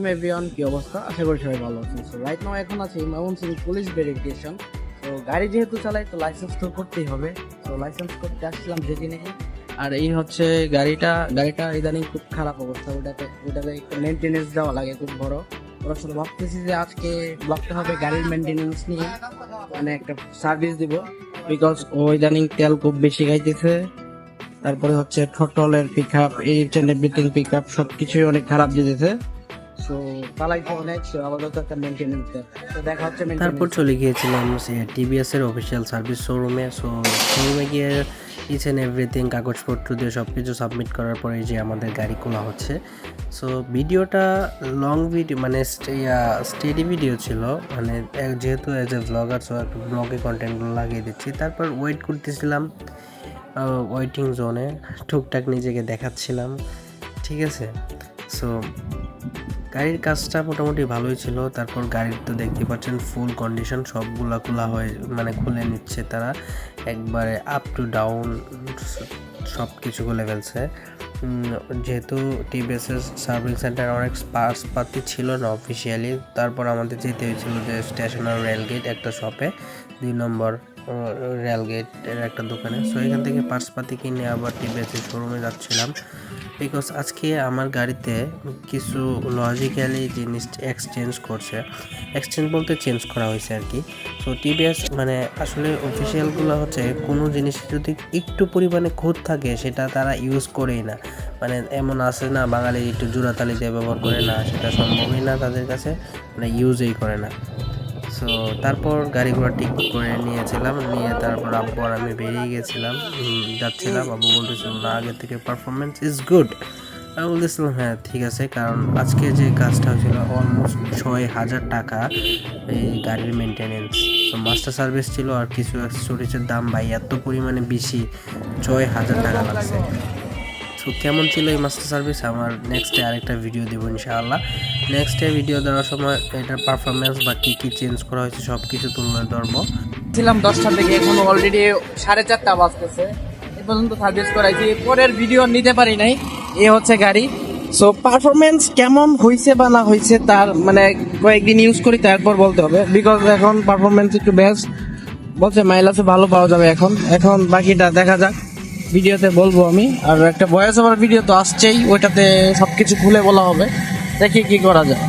আসসালামু এভরিওয়ান, কি অবস্থা? আশা করি সবাই ভালো আছেন। সো রাইট নাও এখন আছে ময়মনসিংহ পুলিশ ভেরিফিকেশন। তো গাড়ি যেহেতু চালাই তো লাইসেন্স তো করতেই হবে। তো লাইসেন্স করতে আসছিলাম যেটি নাকি। আর এই হচ্ছে গাড়িটা ইদানিং খুব খারাপ অবস্থা। ওটাতে একটু মেনটেনেন্স দেওয়া লাগে খুব বড়। ওর আসলে ভাবতেছি যে আজকে ব্লকটা হবে গাড়ির মেনটেনেন্স নিয়ে, মানে একটা সার্ভিস দিব। বিকজ ও ইদানিং তেল খুব বেশি খাইতেছে। তারপরে হচ্ছে থ্রটলের pick up, everything pick up সবকিছুই অনেক খারাপ দিতেছে। সো চালাইতে অনেক আপাতত একটা মেনটেনেন্স দেয়। তো দেখা হচ্ছে তারপর চলে গিয়েছিলাম টিভিএস এর অফিসিয়াল সার্ভিস শোরুমে। শোরুমে গিয়ে ইচ অ্যান্ড এভরিথিং কাগজপত্র দিয়ে সব কিছু সাবমিট করার পরে যে আমাদের গাড়ি খোলা হচ্ছে। সো ভিডিওটা লং ভিডিও মানে স্টেডি ভিডিও ছিল, মানে যেহেতু অ্যাজ এ ব্লগার সো একটু ব্লগে কন্টেন্টগুলো লাগিয়ে দিচ্ছি। তারপর ওয়েট করতেছিলাম ওয়েটিং জোনে, টুকটাক নিজেকে দেখাচ্ছিলাম, ঠিক আছে। সো গাড়ির কাজটা মোটামুটি ভালোই ছিল। তারপর গাড়ির তো দেখতে পাচ্ছেন ফুল কন্ডিশন, সবগুলা খোলা হয়ে মানে খুলে নিচ্ছে তারা একবারে আপ টু ডাউন সব কিছু খুলে ফেলছে। যেহেতু টিভিএসের সার্ভিস সেন্টার অনেক পার্টসপাতি ছিল না অফিসিয়ালি, তারপর আমাদের যেতে হয়েছিল যে স্টেশনার রেলগেট একটা শপে, 2 নম্বর রেলগেটের একটা দোকানে। সো এখান থেকে পার্টসপাতি কিনে আবার টিভিএসের শোরুমে যাচ্ছিলাম। বিকজ আজকে আমার গাড়িতে কিছু লজিক্যালি জিনিস এক্সচেঞ্জ বলতে চেঞ্জ করা হয়েছে আর কি। সো টিভিএস মানে আসলে অফিসিয়ালগুলো হচ্ছে কোনো জিনিস যদি একটু পরিমাণে খুঁত থাকে সেটা তারা ইউজ করেই না। মানে এমন আছে না বাঙালি একটু জোড়াতালি দিয়ে ব্যবহার করে না, সেটা সম্ভবই না তাদের কাছে, মানে ইউজই করে না। সো তারপর গাড়িগুলো ঠিক করে নিয়ে তারপর আব্বু আর আমি বেরিয়ে যাচ্ছিলাম। আব্বু বলতেছিল না আগের থেকে পারফরমেন্স ইজ গুড। আমি বলতেছিলাম হ্যাঁ ঠিক আছে, কারণ আজকে যে কাজটা হয়েছিল অলমোস্ট 6,000 টাকা এই গাড়ির মেনটেনেন্স। তো মাস্টার সার্ভিস ছিল আর কিছু অ্যাক্সেসরিজের দাম ভাই এত পরিমাণে বেশি, 6,000 টাকা লাগছে। তো কেমন ছিল এই মাস্টার সার্ভিস আমার নেক্সটে আরেকটা ভিডিও দেবো ইনশাআল্লাহ। নেক্সটে ভিডিও দেওয়ার সময় এটার পারফরমেন্স বা কী চেঞ্জ করা হয়েছে সব কিছু তুলে ধরবো। ছিলাম 10টা থেকে, এখন অলরেডি 4:30 বাজতেছে। এ পর্যন্ত সার্ভিস করাইছি, পরের ভিডিও নিতে পারি নাই। এ হচ্ছে গাড়ি। সো পারফরমেন্স কেমন হয়েছে বা না হয়েছে তার মানে কয়েকদিন ইউজ করি তারপর বলতে হবে। বিকজ এখন পারফরমেন্স একটু বেস্ট বলছে, মাইলেজ ভালো পাওয়া যাবে। এখন বাকিটা দেখা যাক, ভিডিওতে বলবো আমি। আর একটা ভয়েস ওভার ভিডিও তো আসছেই, ওইটাতে সবকিছু খুলে বলা হবে, দেখি কি করা যায়।